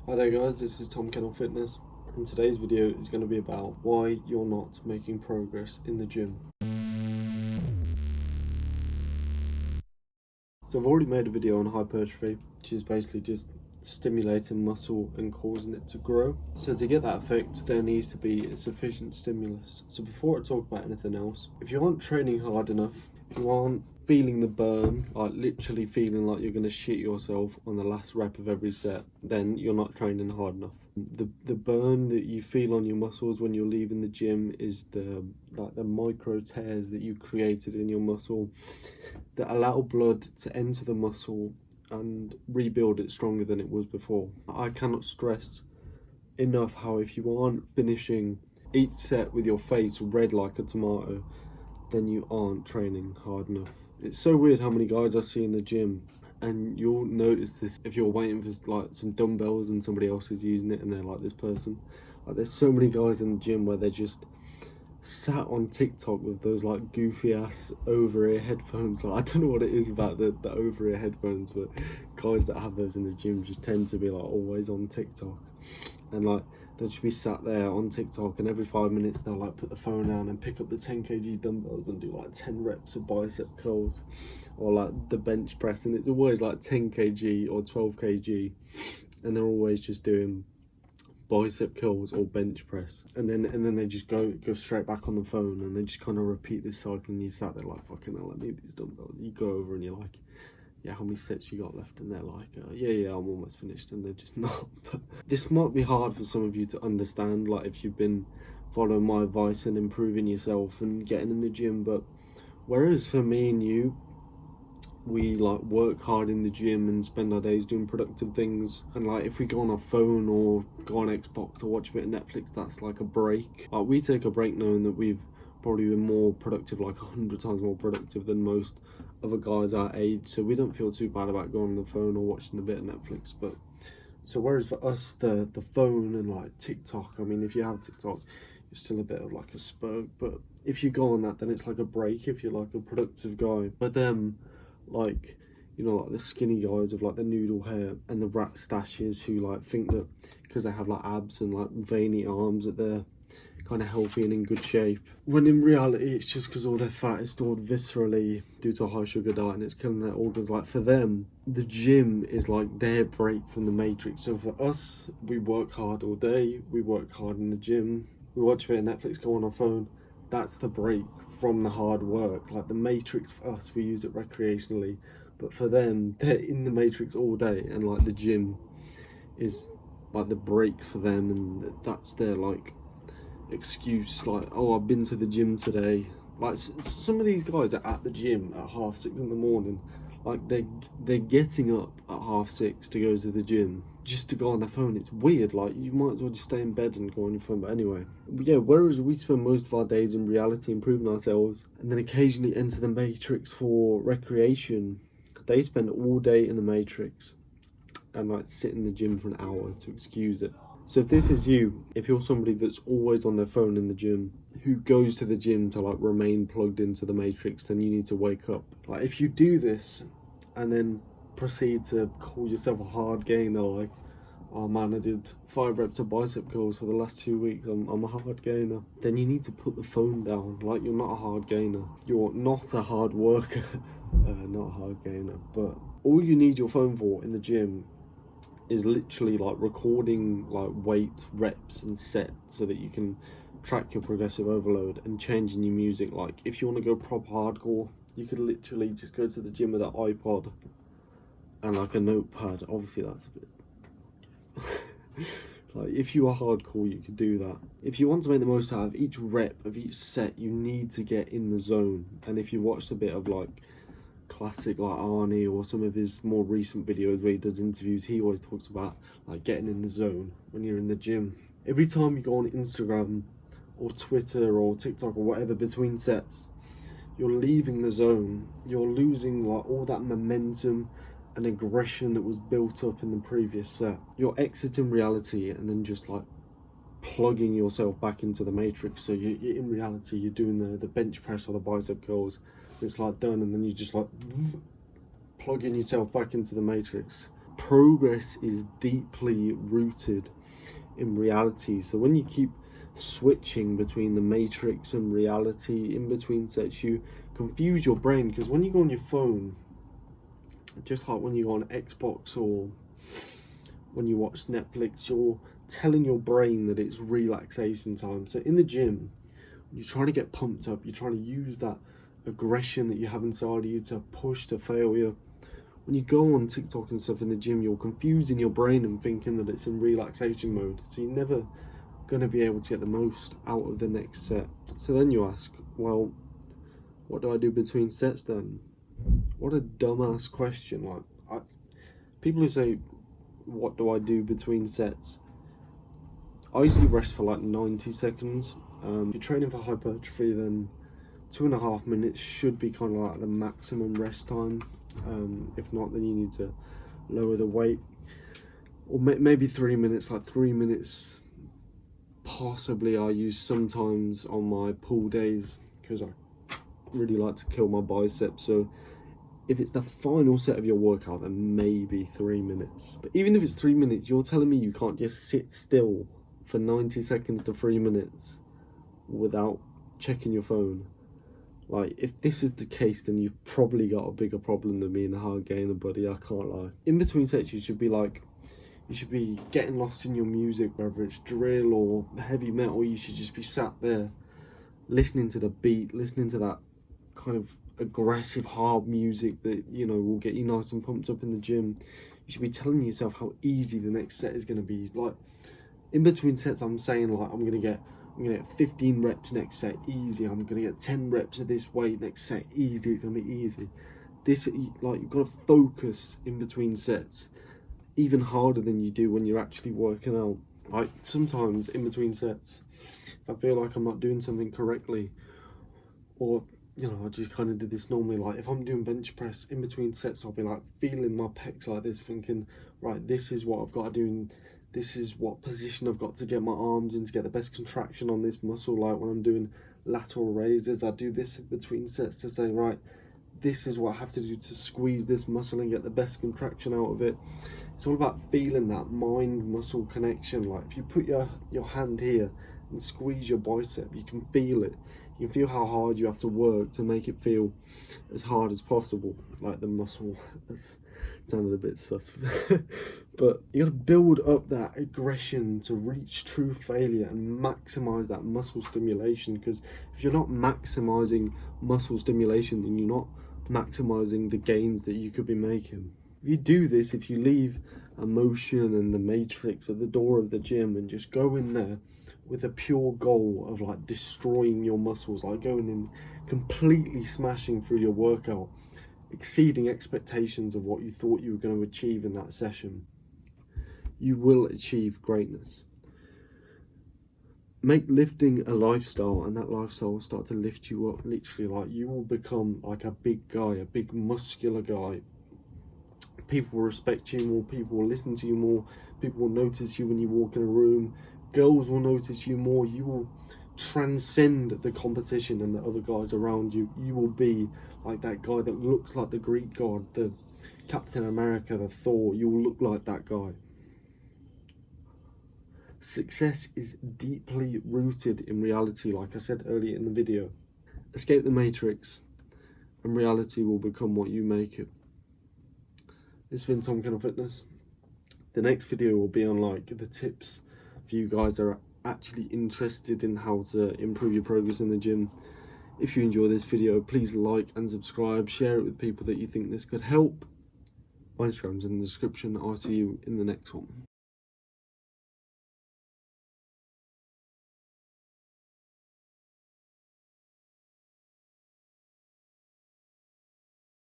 Hi there guys, this is Tom Kendall Fitness, and today's video is going to be about why you're not making progress in the gym. So I've already made a video on hypertrophy, which is basically just stimulating muscle and causing it to grow. So to get that effect, there needs to be a sufficient stimulus. So before I talk about anything else, if you aren't training hard enough, if you aren't feeling the burn, like literally feeling like you're going to shit yourself on the last rep of every set, then you're not training hard enough. The burn that you feel on your muscles when you're leaving the gym is the micro tears that you've created in your muscle that allow blood to enter the muscle and rebuild it stronger than it was before. I cannot stress enough how if you aren't finishing each set with your face red like a tomato, then you aren't training hard enough. It's so weird how many guys I see in the gym, and you'll notice this if you're waiting for like some dumbbells and somebody else is using it and they're like this person. Like there's so many guys in the gym where they're just sat on TikTok with those like goofy ass over-ear headphones. Like, I don't know what it is about the over-ear headphones, but guys that have those in the gym just tend to be like always on TikTok, and like they'll just be sat there on TikTok, and every 5 minutes they'll like put the phone down and pick up the 10 kg dumbbells and do like 10 reps of bicep curls or like the bench press, and it's always like 10 kg or 12 kg, and they're always just doing bicep curls or bench press, and then they just go straight back on the phone, and they just kind of repeat this cycle, and you sat there like, fucking hell, I need these dumbbells. You go over and you're like, yeah, how many sets you got left? And they're like, yeah, I'm almost finished, and they're just not. But this might be hard for some of you to understand, like if you've been following my advice and improving yourself and getting in the gym. But whereas for me and you, we like work hard in the gym and spend our days doing productive things, and like if we go on our phone or go on Xbox or watch a bit of Netflix, that's like a break. Like we take a break knowing that we've probably been more productive, like 100 times more productive than most other guys our age, so we don't feel too bad about going on the phone or watching a bit of Netflix. But so whereas for us the phone and like TikTok, I mean, if you have TikTok you're still a bit of like a spoke, but if you go on that then it's like a break if you're like a productive guy. But then like, you know, like the skinny guys with like the noodle hair and the rat stashes who like think that because they have like abs and like veiny arms that they're kind of healthy and in good shape, when in reality it's just because all their fat is stored viscerally due to a high sugar diet and it's killing their organs. Like for them, the gym is like their break from the matrix. So for us, we work hard all day, we work hard in the gym, we watch a bit of Netflix, go on our phone. That's the break from the hard work. Like the matrix for us, we use it recreationally, but for them, they're in the matrix all day, and like the gym is like the break for them, and that's their like excuse. Like, oh, I've been to the gym today. Like some of these guys are at the gym at 6:30 in the morning, like they're getting up at 6:30 to go to the gym just to go on their phone. It's weird. Like you might as well just stay in bed and go on your phone. But anyway, yeah, whereas we spend most of our days in reality improving ourselves and then occasionally enter the matrix for recreation, they spend all day in the matrix and like sit in the gym for an hour to excuse it. So if this is you, if you're somebody that's always on their phone in the gym, who goes to the gym to like remain plugged into the matrix, then you need to wake up. Like if you do this and then proceed to call yourself a hard gainer, like, oh man, I did 5 reps of bicep curls for the last 2 weeks, I'm a hard gainer, then you need to put the phone down. Like you're not a hard gainer, you're not a hard worker, not a hard gainer. But all you need your phone for in the gym is literally like recording like weight reps and sets so that you can track your progressive overload, and changing your music. Like if you want to go proper hardcore, you could literally just go to the gym with an iPod and like a notepad. Obviously that's a bit like if you are hardcore you could do that. If you want to make the most out of each rep of each set, you need to get in the zone. And if you watched a bit of like classic like Arnie or some of his more recent videos where he does interviews, he always talks about like getting in the zone when you're in the gym. Every time you go on Instagram or Twitter or TikTok or whatever between sets, you're leaving the zone, you're losing like all that momentum and aggression that was built up in the previous set. You're exiting reality and then just like plugging yourself back into the matrix. So you're in reality, you're doing the bench press or the bicep curls, it's like done, and then you just like plugging yourself back into the matrix. progress is deeply rooted in reality. So when you keep switching between the matrix and reality in between sets, you confuse your brain, because when you go on your phone, just like when you go on Xbox or when you watch Netflix, you're telling your brain that it's relaxation time. So in the gym, you're trying to get pumped up, you're trying to use that aggression that you have inside of you to push to failure. When you go on TikTok and stuff in the gym, you're confusing your brain and thinking that it's in relaxation mode. So you're never going to be able to get the most out of the next set. So then you ask, well, what do I do between sets then? What a dumbass question. People who say, what do I do between sets? I usually rest for like 90 seconds. If you're training for hypertrophy, then 2.5 minutes should be kind of like the maximum rest time. If not, then you need to lower the weight, or maybe 3 minutes. Like 3 minutes possibly I use sometimes on my pull days, because I really like to kill my biceps. So if it's the final set of your workout, then maybe 3 minutes. But even if it's 3 minutes, you're telling me you can't just sit still for 90 seconds to 3 minutes without checking your phone. Like, if this is the case, then you've probably got a bigger problem than me in a hard gainer, buddy. I can't lie. In between sets, you should be getting lost in your music, whether it's drill or heavy metal. You should just be sat there listening to the beat, listening to that kind of aggressive hard music that, you know, will get you nice and pumped up in the gym. You should be telling yourself how easy the next set is going to be. Like, in between sets, I'm saying, like, I'm gonna get 15 reps next set, easy. I'm gonna get 10 reps of this weight next set, easy. It's gonna be easy. This, like, you've got to focus in between sets even harder than you do when you're actually working out. Like, sometimes in between sets, if I feel like I'm not doing something correctly, or, you know, I just kind of do this normally, like if I'm doing bench press in between sets, I'll be like feeling my pecs like this, thinking, right, this is what I've got to do, and this is what position I've got to get my arms in to get the best contraction on this muscle. Like when I'm doing lateral raises, I do this in between sets to say, right, this is what I have to do to squeeze this muscle and get the best contraction out of it. It's all about feeling that mind-muscle connection. Like if you put your hand here and squeeze your bicep, you can feel it. You can feel how hard you have to work to make it feel as hard as possible. Like the muscle, that's sounded a bit sus. But you got to build up that aggression to reach true failure and maximize that muscle stimulation. Because if you're not maximizing muscle stimulation, then you're not maximizing the gains that you could be making. If you do this, if you leave emotion and the matrix at the door of the gym and just go in there with a pure goal of like destroying your muscles, like going in completely smashing through your workout, exceeding expectations of what you thought you were going to achieve in that session, you will achieve greatness. Make lifting a lifestyle, and that lifestyle will start to lift you up. Literally, like you will become like a big guy, a big muscular guy. People will respect you more, people will listen to you more, people will notice you when you walk in a room, girls will notice you more. You will transcend the competition and the other guys around you. You will be like that guy that looks like the Greek god, the Captain America, the Thor. You will look like that guy. Success is deeply rooted in reality, like I said earlier in the video. Escape the matrix and reality will become what you make it. This has been Tom Kendall Fitness. The next video will be on like the tips for you guys that are actually interested in how to improve your progress in the gym. If you enjoy this video, please like and subscribe, share it with people that you think this could help. My Instagram's in the description. I'll see you in the next one.